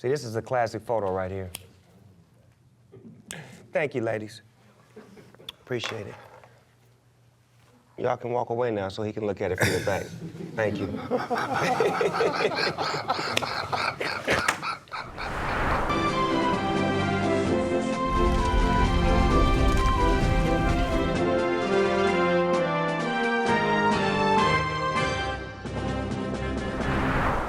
See, this is a classic photo right here. Thank you, ladies. Appreciate it. Y'all can walk away now so he can look at it from the back. Thank you.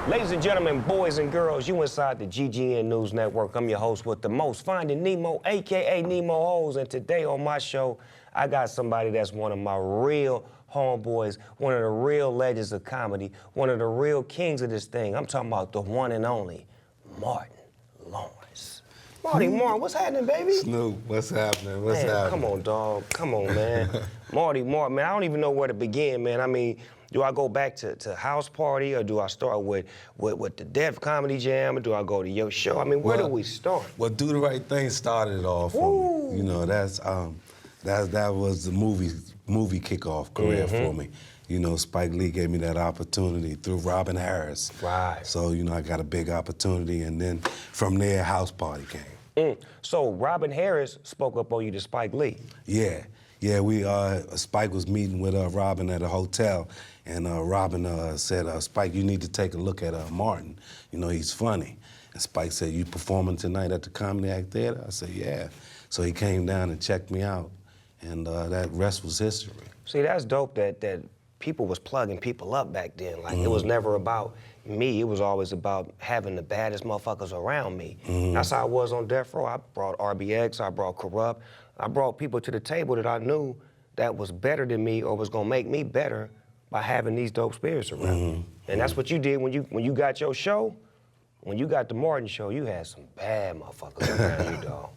Ladies and gentlemen, boys and girls, you inside the GGN News Network. I'm your host with the most, Finding Nemo, AKA Nemo Hoes. And today on my show, I got somebody that's one of my real homeboys, one of the real legends of comedy, one of the real kings of this thing. I'm talking about the one and only Martin Lawrence. Martin, what's happening, baby? Snoop, what's happening? What's happening? Come on, dog. Come on, man. Martin, man, I don't even know where to begin, man. I mean, do I go back to House Party, or do I start with the Def Comedy Jam, or do I go to your show? I mean, where do we start? Well, Do the Right Thing started it all for me. You know, that was the movie kickoff career for me. You know, Spike Lee gave me that opportunity through Robin Harris. Right. So, you know, I got a big opportunity, and then from there, House Party came. So Robin Harris spoke up on you to Spike Lee. Yeah. Yeah, Spike was meeting with Robin at a hotel, and Robin said, Spike, you need to take a look at Martin. You know, he's funny. And Spike said, you performing tonight at the Comedy Act Theater? I said, yeah. So he came down and checked me out, and that rest was history. See, that's dope that people was plugging people up back then. Like, it was never about me. It was always about having the baddest motherfuckers around me. That's how I was on Death Row. I brought RBX, I brought Corrupt. I brought people to the table that I knew that was better than me or was gonna make me better by having these dope spirits around. And that's what you did when you got your show. When you got the Martin show, you had some bad motherfuckers around you, dog.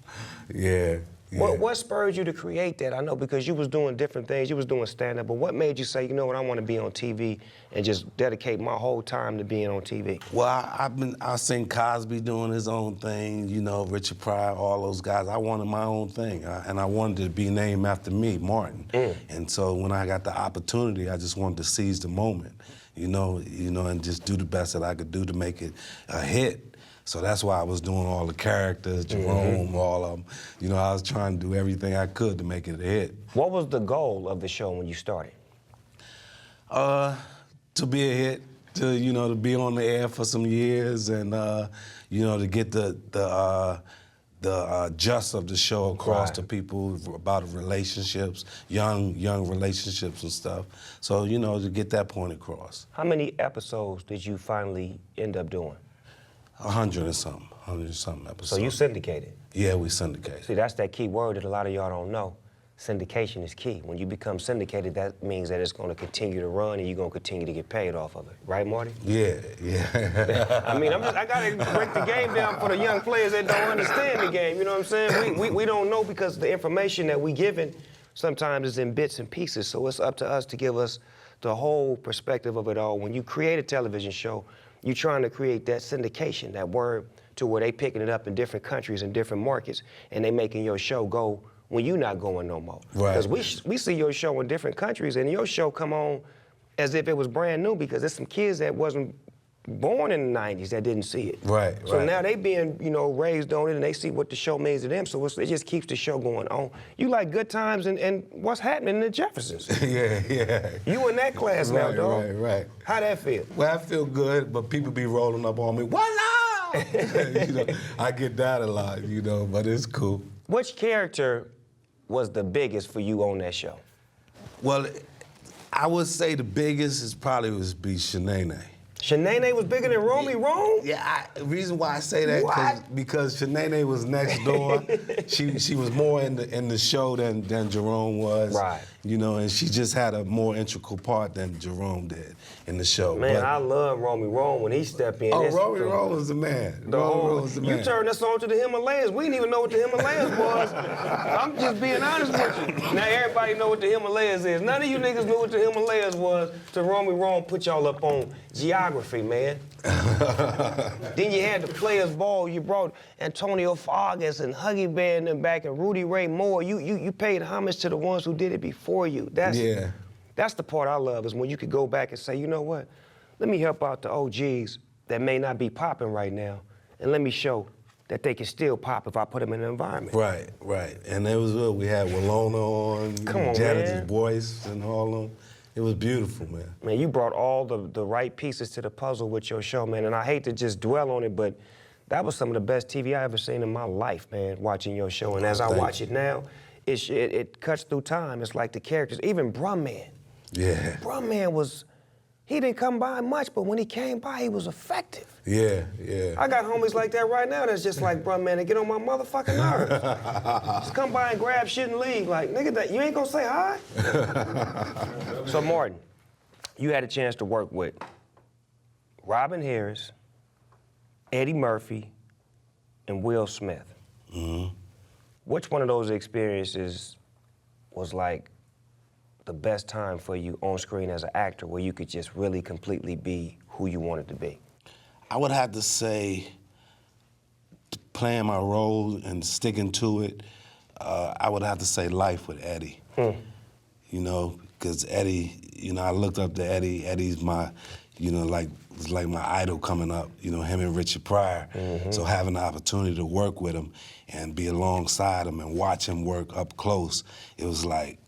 Yeah. What spurred you to create that? I know because you was doing different things, you was doing stand-up, but what made you say, you know what, I want to be on TV and just dedicate my whole time to being on TV? Well, I've seen Cosby doing his own thing, you know, Richard Pryor, all those guys. I wanted my own thing, and I wanted it to be named after me, Martin. And so when I got the opportunity, I just wanted to seize the moment, you know, and just do the best that I could do to make it a hit. So that's why I was doing all the characters, Jerome, all of them. You know, I was trying to do everything I could to make it a hit. What was the goal of the show when you started? To be a hit, to be on the air for some years, and to get the gist of the show across to people about relationships, young relationships and stuff. So, to get that point across. How many episodes did you finally end up doing? 100 and something episodes. So you syndicated? Yeah, we syndicated. See, that's that key word that a lot of y'all don't know. Syndication is key. When you become syndicated, that means that it's going to continue to run and you're going to continue to get paid off of it. Right, Marty? Yeah. I mean, I got to break the game down for the young players that don't understand the game, you know what I'm saying? We don't know because the information that we given sometimes is in bits and pieces, so it's up to us to give us the whole perspective of it all. When you create a television show, you're trying to create that syndication, that word, to where they picking it up in different countries and different markets, and they making your show go when you're not going no more. Right. Because we see your show in different countries, and your show come on as if it was brand new because there's some kids that wasn't born in the 90s that didn't see it. Right. So now they being, raised on it, and they see what the show means to them, so it just keeps the show going on. You like Good Times and What's Happening in the Jeffersons. Yeah. You in that class now, dog. Right. How that feel? Well, I feel good, but people be rolling up on me, voila! I get that a lot, but it's cool. Which character was the biggest for you on that show? Well, I would say the biggest is probably be Shanae. Shanae was bigger than Romy Rome? Yeah, the reason why I say that because Shanae was next door. she was more in the show than Jerome was. Right. And she just had a more integral part than Jerome did in the show. Man, I love Romy Rome when he stepped in. Oh, Romy Rome was the man. You turned us on to the Himalayas. We didn't even know what the Himalayas was. I'm just being honest with you. Now everybody know what the Himalayas is. None of you niggas knew what the Himalayas was till Romy Rome put y'all up on geography, man. Then you had the Players Ball. You brought Antonio Fargas and Huggy Bear in the back and Rudy Ray Moore. You paid homage to the ones who did it before you. That's the part I love, is when you could go back and say, you know what? Let me help out the OGs that may not be popping right now and let me show that they can still pop if I put them in an environment. Right, right. And it was good. We had Walona on, Come on, Janet's man. voice and all of them. It was beautiful, man. Man, you brought all the right pieces to the puzzle with your show, man, and I hate to just dwell on it, but that was some of the best TV I ever seen in my life, man, watching your show. And as I watch it now, it cuts through time. It's like the characters, even Brumman. Yeah. Brumman was, he didn't come by much, but when he came by, he was effective. Yeah, yeah. I got homies like that right now that's just like, bruh, man, they get on my motherfucking nerves. Just come by and grab shit and leave. Like, nigga, you ain't gonna say hi? So, Martin, you had a chance to work with Robin Harris, Eddie Murphy, and Will Smith. Mm-hmm. Which one of those experiences was like the best time for you on screen as an actor where you could just really completely be who you wanted to be? I would have to say playing my role and sticking to it, I would have to say Life with Eddie. You know, because Eddie, you know, I looked up to Eddie. Eddie's my, you know, was like my idol coming up, you know, him and Richard Pryor. So having the opportunity to work with him and be alongside him and watch him work up close, it was like,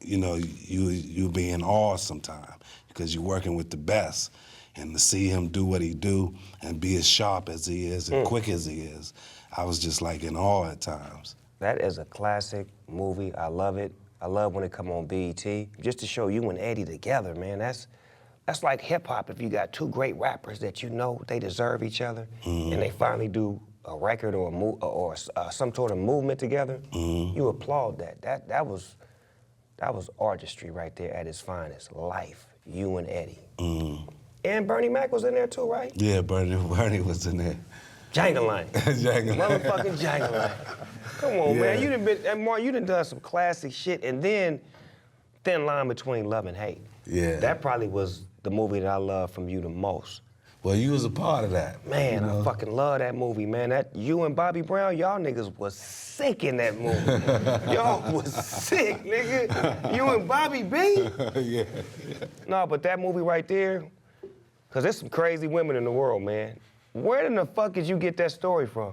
you know, you be in awe sometimes because you're working with the best. And to see him do what he do and be as sharp as he is and quick as he is, I was just like in awe at times. That is a classic movie. I love it. I love when it come on BET. Just to show you and Eddie together, man, that's like hip-hop if you got two great rappers that you know they deserve each other and they finally do a record or some sort of movement together, you applaud that. That was artistry right there at its finest. Life, you and Eddie. And Bernie Mac was in there too, right? Yeah, Bernie was in there. Jangaline. Jangaline. Motherfucking Jangaline. Come on, man. You done been, and Mark, you done done some classic shit, and then Thin Line Between Love and Hate. Yeah. That probably was the movie that I love from you the most. Well, you was a part of that. Man, you know? I fucking love that movie, man. That you and Bobby Brown, y'all niggas was sick in that movie. Y'all was sick, nigga. You and Bobby B? Yeah. No, but that movie right there, because there's some crazy women in the world, man. Where in the fuck did you get that story from?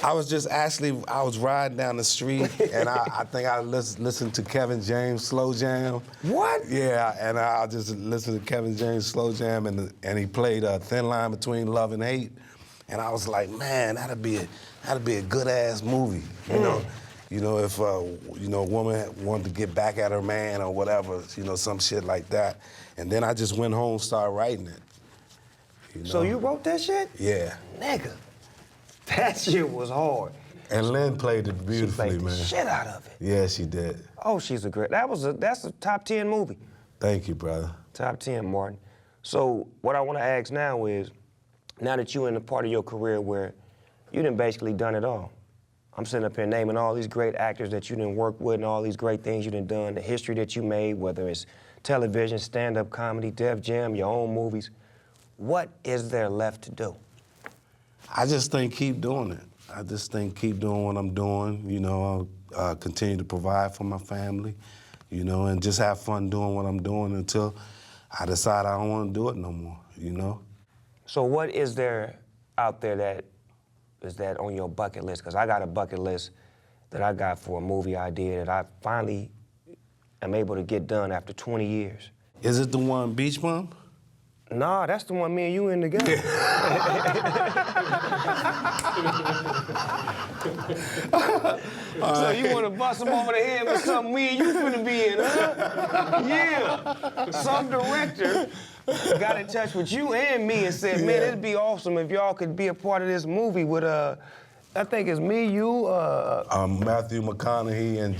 I was riding down the street and I think I listened to Kevin James' Slow Jam. What? Yeah, and I just listened to Kevin James' Slow Jam and he played Thin Line Between Love and Hate. And I was like, man, that'd be a good ass movie, you know? You know, if you know, a woman wanted to get back at her man or whatever, you know, some shit like that. And then I just went home, started writing it. You know? So you wrote that shit? Yeah. Nigga, that shit was hard. And Lynn played it beautifully, She played man. the shit out of it. Yeah, she did. Oh, she's a great, that's a top 10 movie. Thank you, brother. Top 10, Martin. So what I want to ask now is, now that you're in a part of your career where you done basically done it all. I'm sitting up here naming all these great actors that you done worked with and all these great things you done done, the history that you made, whether it's television, stand-up comedy, Def Jam, your own movies. What is there left to do? I just think keep doing it. I just think keep doing what I'm doing, you know, continue to provide for my family, you know, and just have fun doing what I'm doing until I decide I don't want to do it no more, you know? So what is there out there that is that on your bucket list? Because I got a bucket list that I got for a movie idea that I finally am able to get done after 20 years. Is it the one Beach Bum? Nah, that's the one me and you in together. So you want to bust him over the head with something me and you finna be in, huh? Yeah. Some director got in touch with you and me and said, man, it'd be awesome if y'all could be a part of this movie with, I think it's me, you, Matthew McConaughey and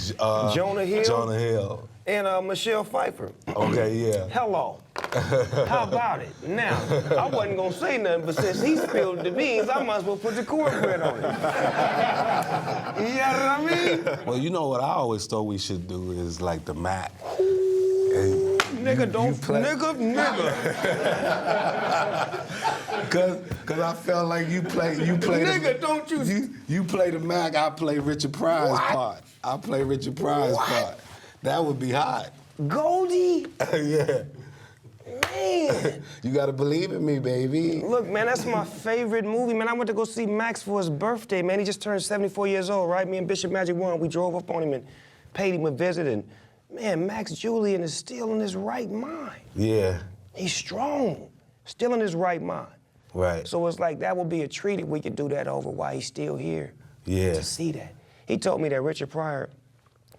Jonah Hill. Jonah Hill. And Michelle Pfeiffer. Okay, yeah. Hello. How about it? Now, I wasn't gonna say nothing, but since he spilled the beans, I might as well put the cornbread on it. You know what I mean? Well, you know what I always thought we should do is like the Mac. And Nigga, nigga. Cause I felt like you play Nigga, don't you? You play the Mac, I play Richard Pryor's part. I play Richard Pryor's part. That would be hot. Goldie? Yeah. Man. You gotta believe in me, baby. Look, man, that's my favorite movie, man. I went to go see Max for his birthday, man. He just turned 74 years old, right? Me and Bishop Magic One, we drove up on him and paid him a visit, and man, Max Julian is still in his right mind. Yeah. He's strong, still in his right mind. Right. So it's like, that would be a treat if we could do that over while he's still here. Yeah. To see that. He told me that Richard Pryor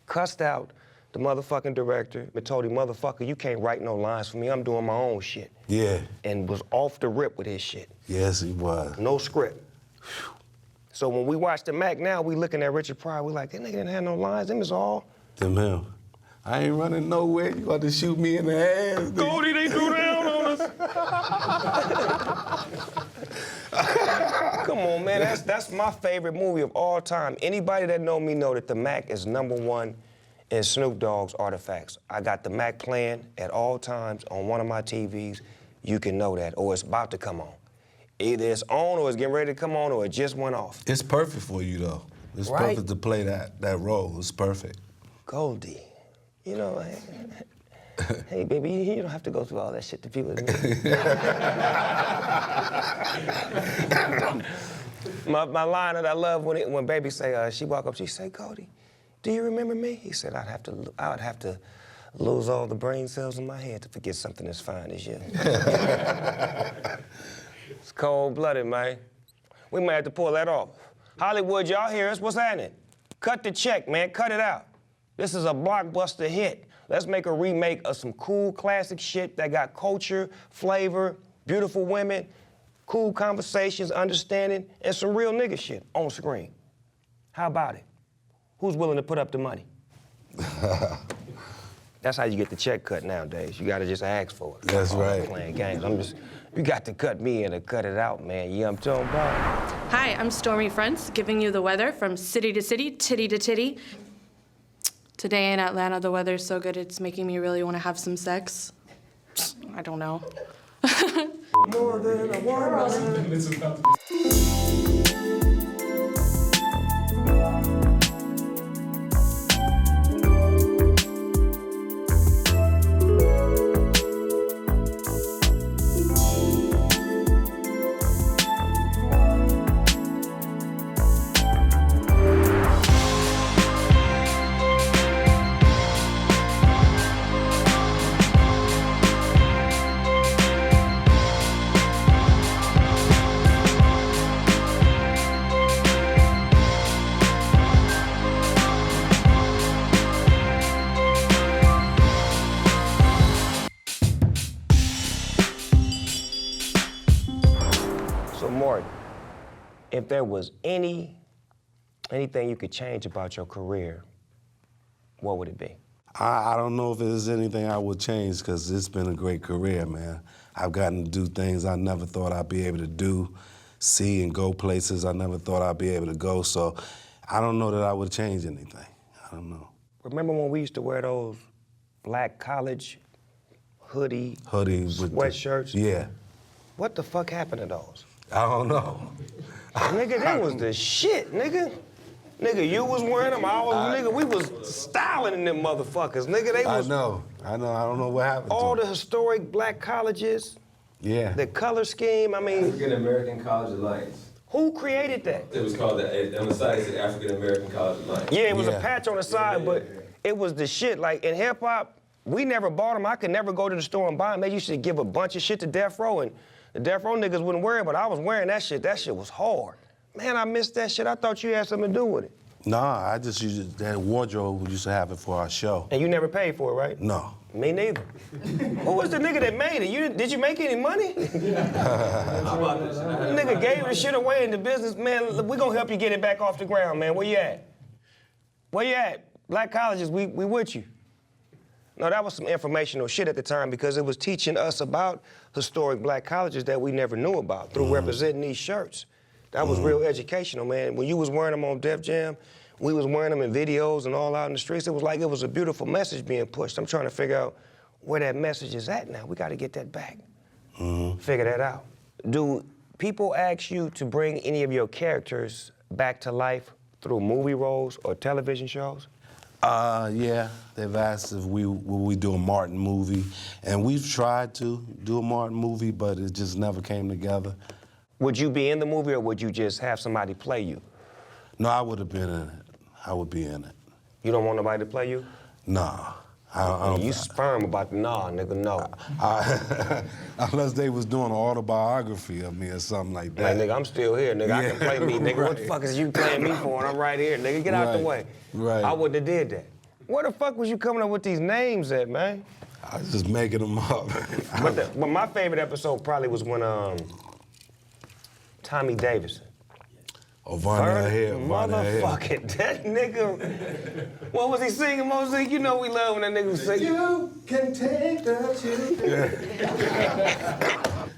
cussed out the motherfucking director and told him, motherfucker, you can't write no lines for me, I'm doing my own shit. Yeah. And was off the rip with his shit. Yes, he was. No script. So when we watch the Mac now, we looking at Richard Pryor, we like, that nigga didn't have no lines, them is all. Them him. I ain't running nowhere, you got to shoot me in the ass. Goldie, they threw down on us. Come on, man, that's my favorite movie of all time. Anybody that know me know that the Mac is #1 in Snoop Dogg's artifacts. I got the Mac playing at all times on one of my TVs. You can know that, or it's about to come on. Either it's on, or it's getting ready to come on, or it just went off. It's perfect for you, though. It's Right? perfect to play that role. It's perfect. Goldie, you know, hey, baby, you don't have to go through all that shit to be with me. my line that I love when baby say, she walk up, she say, Goldie, do you remember me? He said, I would have to lose all the brain cells in my head to forget something as fine as you. It's cold-blooded, man. We might have to pull that off. Hollywood, y'all hear us? What's happening? Cut the check, man. Cut it out. This is a blockbuster hit. Let's make a remake of some cool classic shit that got culture, flavor, beautiful women, cool conversations, understanding, and some real nigga shit on screen. How about it? Who's willing to put up the money? That's how you get the check cut nowadays. You gotta just ask for it. That's right. Playing games. You got to cut me in or cut it out, man. You know what I'm talking about? Hi, I'm Stormy Fronts, giving you the weather from city to city, titty to titty. Today in Atlanta, the weather's so good it's making me really want to have some sex. I don't know. More than a woman. So, Morton, if there was anything you could change about your career, what would it be? I don't know if there's anything I would change because it's been a great career, man. I've gotten to do things I never thought I'd be able to do, see and go places I never thought I'd be able to go. So I don't know that I would change anything. I don't know. Remember when we used to wear those black college hoodie with sweatshirts? Yeah. What the fuck happened to those? I don't know. Nigga, that was the shit, nigga. Nigga, you was wearing them, nigga, we was styling in them motherfuckers, nigga. They was. I know. I don't know what happened All to the historic black colleges. Yeah. The color scheme, I mean. African American College Alliance. Who created that? It was called on the side it said African American College Alliance. Yeah, it was Yeah. a patch on the side, but it was the shit. Like in hip hop, we never bought them. I could never go to the store and buy them. They used to give a bunch of shit to Death Row, and the Death Row niggas wouldn't wear it, but I was wearing that shit. That shit was hard. Man, I missed that shit. I thought you had something to do with it. Nah, I just used that wardrobe. We used to have it for our show. And you never paid for it, right? No. Me neither. Who was the nigga that made it? Did you make any money? Nigga gave the shit away in the business, man. We gonna help you get it back off the ground, man. Where you at? Where you at? Black colleges, we with you. No, that was some informational shit at the time because it was teaching us about historic black colleges that we never knew about through representing these shirts. That was real educational, man. When you was wearing them on Def Jam, we was wearing them in videos and all out in the streets. It was like it was a beautiful message being pushed. I'm trying to figure out where that message is at now. We got to get that back. Figure that out. Do people ask you to bring any of your characters back to life through movie roles or television shows? Yeah, they've asked if will we do a Martin movie, and we've tried to do a Martin movie, but it just never came together. Would you be in the movie, or would you just have somebody play you? No, I would have been in it. I would be in it. You don't want nobody to play you? Nah. I don't, You firm about the nah, nigga, no. Unless they was doing an autobiography of me or something like that. Like, nigga, I'm still here, nigga. I can play me, nigga. What the fuck is you playing me for? And I'm right here, nigga. Get out the way. Right. I wouldn't have did that. Where the fuck was you coming up with these names at, man? I was just making them up. But my favorite episode probably was when Tommy Davidson. Oh, Varnell Hill. Motherfucking that nigga. What was he singing, Mosaic? You know we love when that nigga was singing. You can take the children.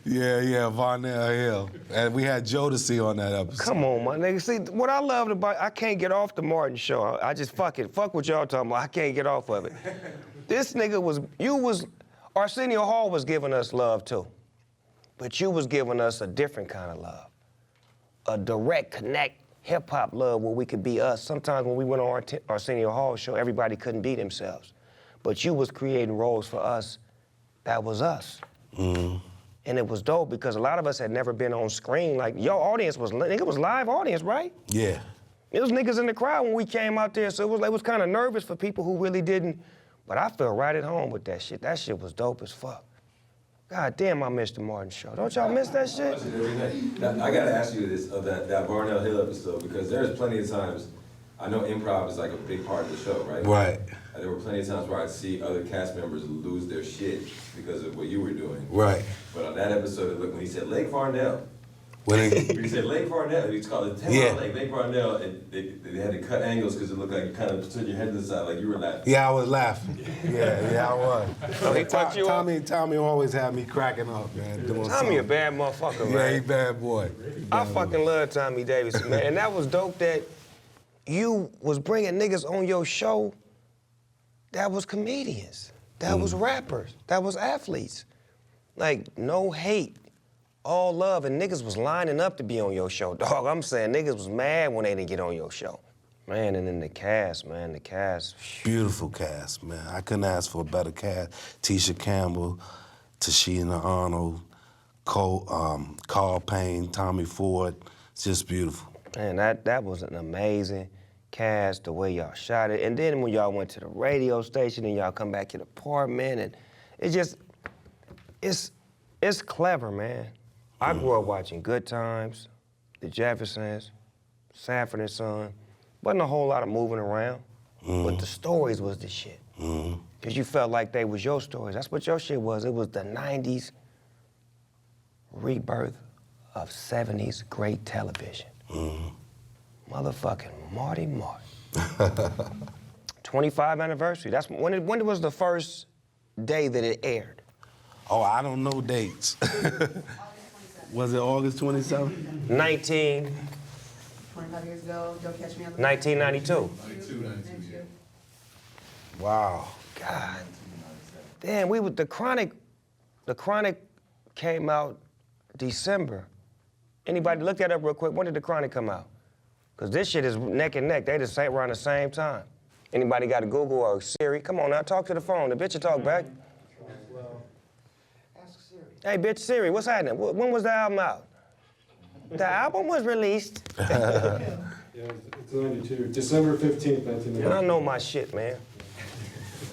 Yeah, Varnell Hill. And we had Jodeci on that episode. Come on, my nigga. See, what I loved about, I can't get off the Martin show. I just fuck what y'all talking about. I can't get off of it. This nigga Arsenio Hall was giving us love too. But you was giving us a different kind of love. A direct connect hip-hop love where we could be us. Sometimes when we went on Arsenio Hall show, everybody couldn't be themselves. But you was creating roles for us that was us. Mm-hmm. And it was dope because a lot of us had never been on screen. Like, your audience was live audience, right? Yeah. It was niggas in the crowd when we came out there, so it was kind of nervous for people who really didn't. But I felt right at home with that shit. That shit was dope as fuck. God damn, I missed the Martin show. Don't y'all miss that shit? Every night. Now, I gotta ask you this, that Varnell Hill episode, because there's plenty of times, I know improv is like a big part of the show, right? Right. There were plenty of times where I'd see other cast members lose their shit because of what you were doing. Right. But on that episode, when he said Lake Varnell, When he said Lake Varnell, he called it Lake Varnell, and they had to cut angles because it looked like you kind of turned your head to the side, like you were laughing. Yeah, I was laughing. Yeah, I was. So he fucked you up? Tommy always had me cracking up, man. Tommy a bad motherfucker, man. Yeah, he bad boy. I fucking love Tommy Davidson, man. And that was dope that you was bringing niggas on your show that was comedians, that was rappers, that was athletes. Like, no hate. All love, and niggas was lining up to be on your show, dog. I'm saying niggas was mad when they didn't get on your show. Man, and then the cast, man, Beautiful cast, man. I couldn't ask for a better cast. Tisha Campbell, Tashina Arnold, Carl Payne, Tommy Ford. It's just beautiful. Man, that was an amazing cast, the way y'all shot it. And then when y'all went to the radio station and y'all come back to the apartment, and it's clever, man. I grew up watching Good Times, The Jeffersons, Sanford and Son. Wasn't a whole lot of moving around, but the stories was the shit. Because you felt like they was your stories. That's what your shit was. It was the 90s rebirth of 70s great television. Motherfucking Marty Martin. 25th anniversary. That's when was the first day that it aired? Oh, I don't know dates. Was it August 27th? 25 years ago, don't catch me on the 1992. 92. Wow. God. Damn, the Chronic came out December. Anybody look that up real quick? When did the Chronic come out? Because this shit is neck and neck. They just say around the same time. Anybody got a Google or Siri? Come on now, talk to the phone. The bitch will talk back. Hey, bitch, Siri, what's happening? When was the album out? The album was released. Yeah, it's 92. December 15th, 1992. And I know my shit, man.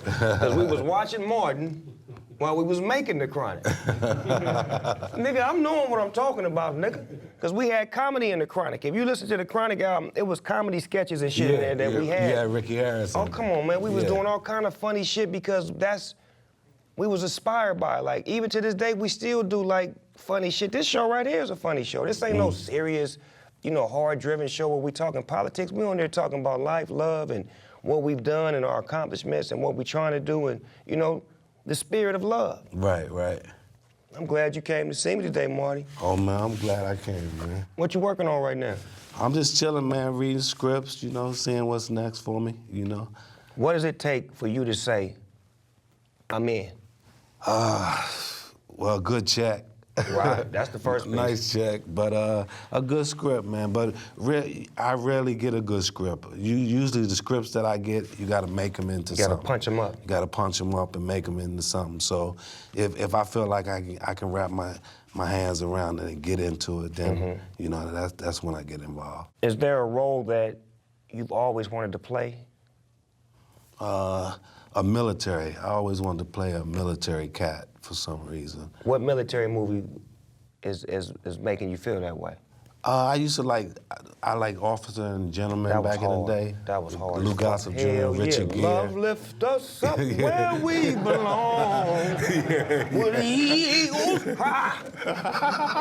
Because we was watching Martin while we was making the Chronic. Nigga, I'm knowing what I'm talking about, nigga. Because we had comedy in the Chronic. If you listen to the Chronic album, it was comedy sketches and shit in there that we had. Yeah, Ricky Harris. Oh, come on, man. We was doing all kind of funny shit because we was inspired by it. Like, even to this day, we still do, like, funny shit. This show right here is a funny show. This ain't no serious, hard-driven show where we talking politics. We on there talking about life, love, and what we've done and our accomplishments and what we trying to do and, the spirit of love. Right. I'm glad you came to see me today, Marty. Oh, man, I'm glad I came, man. What you working on right now? I'm just chilling, man, reading scripts, seeing what's next for me, What does it take for you to say, I'm in? Well, good check. Right, that's the first piece. Nice check, but a good script, man. But I rarely get a good script. Usually the scripts that I get, you got to make them into something. You got to punch them up. You got to punch them up and make them into something. So if I feel like I can wrap my hands around it and get into it, then you know that's when I get involved. Is there a role that you've always wanted to play? A military. I always wanted to play a military cat for some reason. What military movie is making you feel that way? I used to like Officer and Gentleman back in the day. That was hard. Lou Gossett Jr., Hell Richard yeah. Gere. Love lift us up where we belong. With the eagles high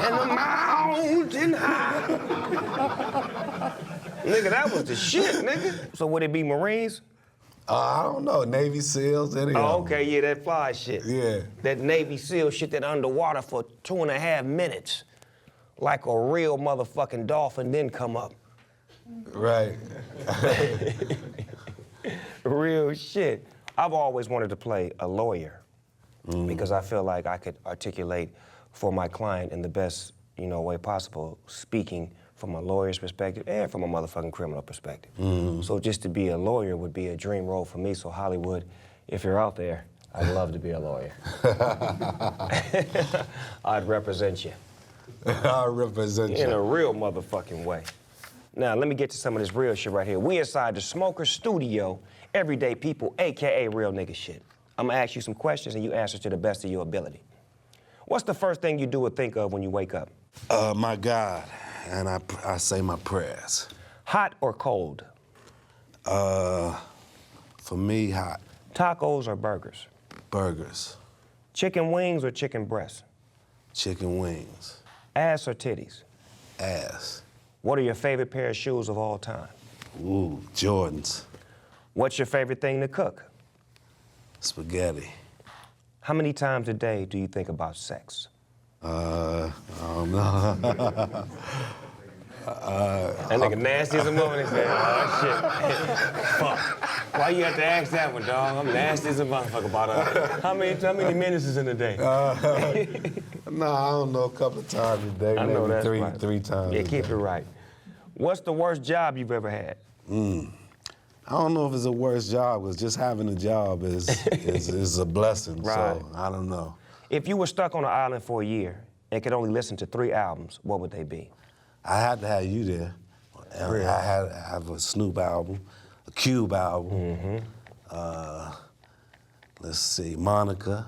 and the mountain high. Nigga, that was the shit, nigga. So would it be Marines? I don't know, Navy SEALs, any of them. Oh, okay, yeah, that fly shit. Yeah. That Navy SEAL shit that underwater for 2.5 minutes. Like a real motherfucking dolphin, then come up. Right. Real shit. I've always wanted to play a lawyer because I feel like I could articulate for my client in the best, way possible, speaking from a lawyer's perspective and from a motherfucking criminal perspective. So just to be a lawyer would be a dream role for me. So Hollywood, if you're out there, I'd love to be a lawyer. I'd represent you. I'll represent you. In a real motherfucking way. Now, let me get to some of this real shit right here. We inside the Smoker Studio, everyday people, AKA real nigga shit. I'm gonna ask you some questions and you answer to the best of your ability. What's the first thing you do or think of when you wake up? My God, and I say my prayers. Hot or cold? For me, hot. Tacos or burgers? Burgers. Chicken wings or chicken breasts? Chicken wings. Ass or titties? Ass. What are your favorite pair of shoes of all time? Ooh, Jordans. What's your favorite thing to cook? Spaghetti. How many times a day do you think about sex? I don't know. That nigga nasty as a mother. He said, oh, shit. Fuck. Why you have to ask that one, dog? I'm nasty as a motherfucker about how many minutes is in a day? No, I don't know, a couple of times a day. I know maybe that's three, right. 3 times Yeah, a keep day. it right. What's the worst job you've ever had? I don't know if it's a worse job, because just having a job is a blessing, Right. so I don't know. If you were stuck on an island for a year and could only listen to 3 albums, what would they be? I had to have you there. Really? I have a Snoop album, a Cube album. Let's see, Monica.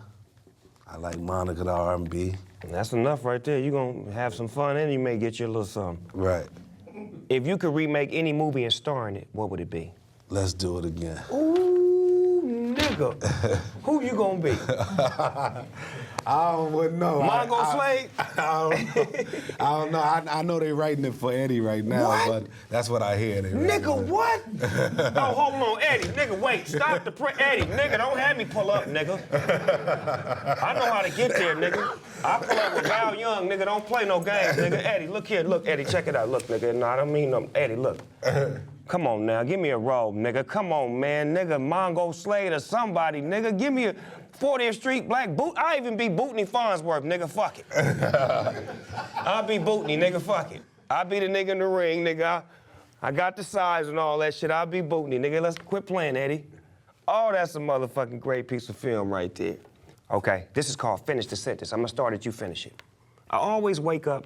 I like Monica, the R&B. That's enough right there. You're gonna have some fun and you may get you a little something. Right. If you could remake any movie and star in it, what would it be? Let's do it again. Ooh, nigga. Who you gonna be? I wouldn't know. Mongo Slade? I don't know. I know they writing it for Eddie right now, What? but that's what I hear. They Nigga, writing it. what? Oh, hold on, Eddie. Nigga, wait. Stop the Eddie, nigga, don't have me pull up, nigga. I know how to get there, nigga. I pull up with Val Young, nigga. Don't play no games, nigga. Eddie, look here. Look, Eddie, check it out. Look, nigga. No, I don't mean no. Eddie, look. Come on now. Give me a roll, nigga. Come on, man. Nigga, Mongo Slade or somebody, nigga. Give me a 40th Street Black Boot. I even be Bootney Farnsworth, nigga. Fuck it. I'll be Bootney, nigga. Fuck it. I'll be the nigga in the ring, nigga. I got the size and all that shit. I'll be Bootney, nigga. Let's quit playing, Eddie. Oh, that's a motherfucking great piece of film right there. Okay, this is called Finish the Sentence. I'm gonna start it, you finish it. I always wake up.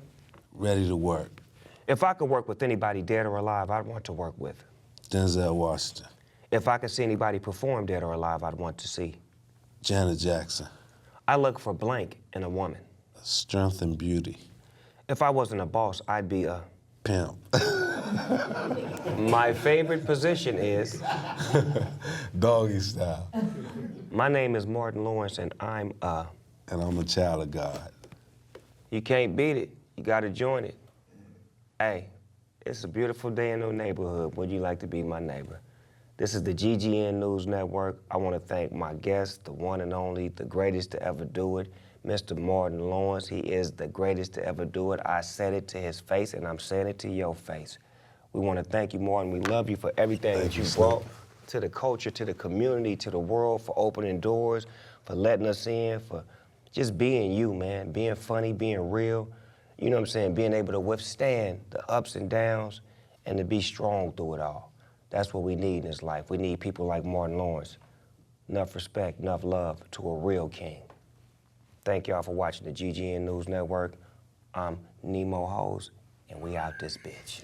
Ready to work. If I could work with anybody dead or alive, I'd want to work with. Denzel Washington. If I could see anybody perform dead or alive, I'd want to see. Janet Jackson. I look for blank in a woman. Strength and beauty. If I wasn't a boss, I'd be a... Pimp. My favorite position is... Doggy style. My name is Martin Lawrence and I'm a... And I'm a child of God. You can't beat it. You gotta join it. Hey, it's a beautiful day in the neighborhood. Would you like to be my neighbor? This is the GGN News Network. I want to thank my guest, the one and only, the greatest to ever do it, Mr. Martin Lawrence. He is the greatest to ever do it. I said it to his face, and I'm saying it to your face. We want to thank you, Martin. We love you for everything that you brought to the culture, to the community, to the world, for opening doors, for letting us in, for just being you, man, being funny, being real, you know what I'm saying, being able to withstand the ups and downs and to be strong through it all. That's what we need in this life. We need people like Martin Lawrence. Enough respect, enough love to a real king. Thank y'all for watching the GGN News Network. I'm Nemo Hose, and we out this bitch.